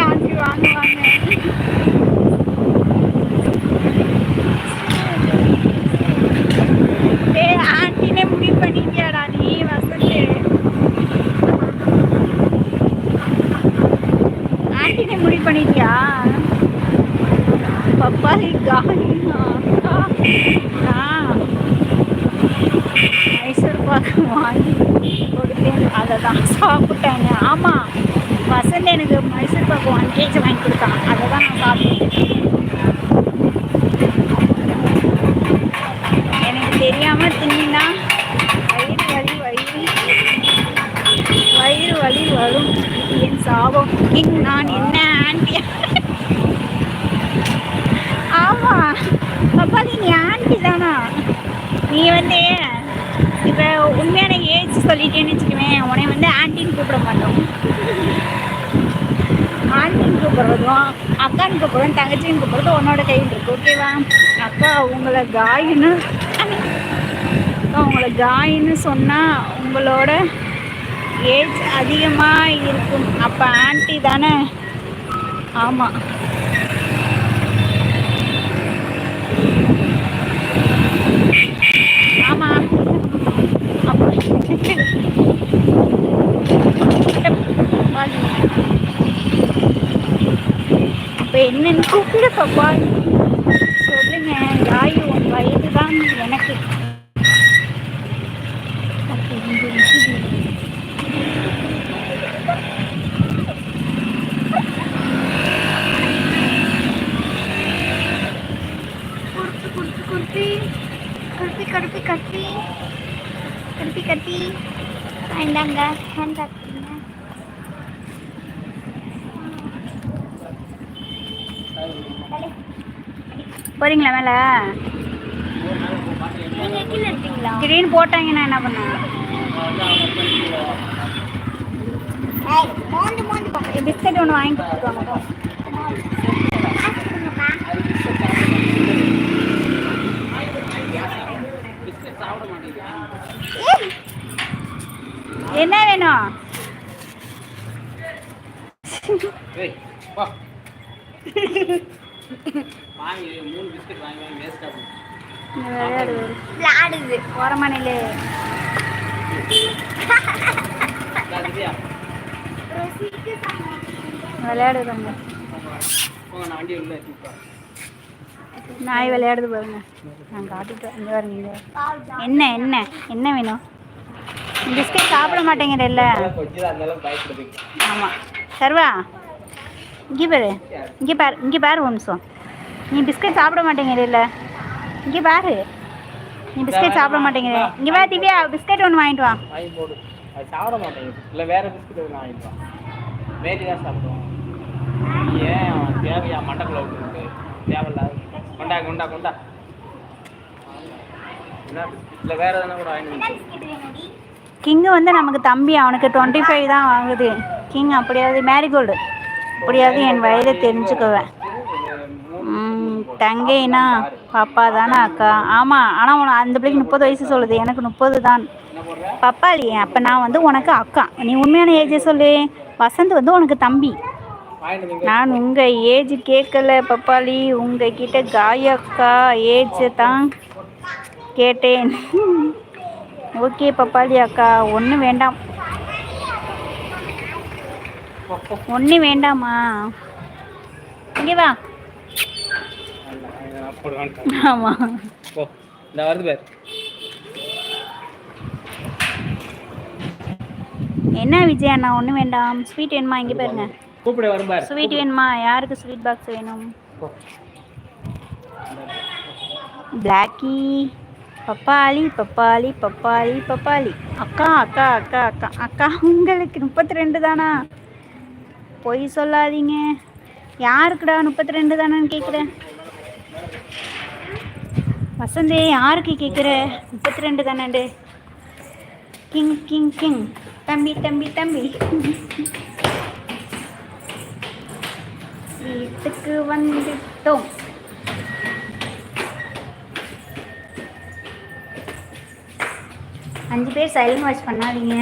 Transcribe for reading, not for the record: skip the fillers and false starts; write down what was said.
Aunty வாங்க வாங்க. டேய் ஆண்டினே முடிவு பண்ணிட்டியாடா நீ வசந்த்? ஆண்டினே முடிவு பண்ணிட்டியா? பப்பாளி காயினா மைசூர் பாக்கு வாங்கி கொடுத்தேன், அதை தான் சாப்பிட்டேங்க. ஆமாம், வசந்த் எனக்கு மைசூர் பாக்கு 1 kg வாங்கி கொடுத்தான், அதை தான் நான் சாப்பிட்டேன். எனக்கு தெரியாமல் தின்னா வயிறு வலி வரும். என் சாபம். நான் என்ன ஆண்டி? ஆமாம் பப்பாளி, நீ ஆண்டி தானா? நீ வந்து இப்போ உண்மையான ஏஜ் சொல்லிட்டேன்னு வச்சுக்குவேன், உன்னை வந்து ஆண்டின்னு கூப்பிட மாட்டோம். ஆண்டின்னு கூப்பிட்றதும் அக்கான்னு கூப்பிட்றதும் தங்கச்சின்னு கூப்பிட்றதும் உன்னோட கையில் இருக்கு. ஓகேவா? அக்கா உங்களை காயின்னு சொன்னால் உங்களோட ஏஜ் அதிகமாக இருக்கும். அப்போ ஆண்டி தானே? ஆமாம். ஆமாம் அப்போ என்னன்னு கூப்பிடு பாப்பா, சொல்லுங்க. காய் 1 வயது தான் எனக்கு. கட்டி இந்தாங்க ஹேண்ட் பேக் பண்ணுங்க. போறீங்களா மேலே? திடீர்னு போட்டாங்கன்னா என்ன பண்ணுவேன்? பிஸ்கட் ஒன்று வாங்கி கொடுத்துருவாங்க. என்ன வேணும்? ஓரமானிலே விளையாடுறாங்க. நாய் விளையாடுது பாருங்க. நான் காட்டிட்டேன். இங்கே பாருங்க. என்ன என்ன என்ன வேணும்? பிஸ்கட் சாப்பிட மாட்டேங்கிறல்ல? ஆமாம் சர்வா, இங்கே பாரு ஒரு நிமிஷம். நீ பிஸ்கட் சாப்பிட மாட்டேங்கிறல்ல? இங்கே பாரு, நீ பிஸ்கட் சாப்பிட மாட்டேங்கிற. இங்கே வா திவ்யா, பிஸ்கட் ஒன்று வாங்கிட்டு வா. சாப்பிட மாட்டேங்குது. இல்லை வேற பிஸ்கட் ஒன்று வாங்கிட்டு வா. மேரி தான் சாப்பிடுவோம். ஏன் தேவையா? மண்டக்குள்ள விட்டு தேவையில்லாத கொண்டா கொண்டா கொண்டா. இல்லை வேற எதனா கூட வாங்கிட்டு. கிங்கு வந்து நமக்கு தம்பி, அவனுக்கு 25 தான் வாங்குது. கிங் அப்படியாவது மேரிகோல்டு அப்படியாவது என் வயதை தெரிஞ்சுக்குவேன். தங்கைனா பாப்பா தானே அக்கா? ஆமாம், ஆனால் உனக்கு அந்த பிள்ளைக்கு 30 வயசு சொல்லுது, எனக்கு 30 தான். பப்பாளி, அப்போ நான் வந்து உனக்கு அக்கா. நீ உண்மையான ஏஜை சொல்லு. வசந்த் வந்து உனக்கு தம்பி. நான் உங்கள் ஏஜ் கேட்கல பப்பாளி, உங்ககிட்ட காயக்கா ஏஜ் தான் கேட்டேன். ஓகே பப்பாளி அக்கா, ஒன்றும் வேண்டாமா? இங்கே வா. ஆமாம் என்ன விஜய் அண்ணா? ஒன்றும் வேண்டாம். ஸ்வீட் வேணுமா? இங்கே பாருங்க, ஸ்வீட் வேணுமா? யாருக்கு ஸ்வீட் பாக்ஸ் வேணும்? பிளாக்கி, பப்பாளி பப்பாளி பப்பாளி பப்பாளி. அக்கா அக்கா அக்கா அக்கா அக்கா, உங்களுக்கு 32 தானா? பொய் சொல்லாதீங்க. யாருக்குடா 32 தானான்னு கேட்குறேன். வசந்தே, யாருக்கு கேட்குற? 32 தானாண்டு. கிங் கிங் கிங், தம்பி தம்பி தம்பி. வீட்டுக்கு வந்துட்டோம். அஞ்சு பேர் சைலண்ட் வாட்ச் பண்ணாதீங்க.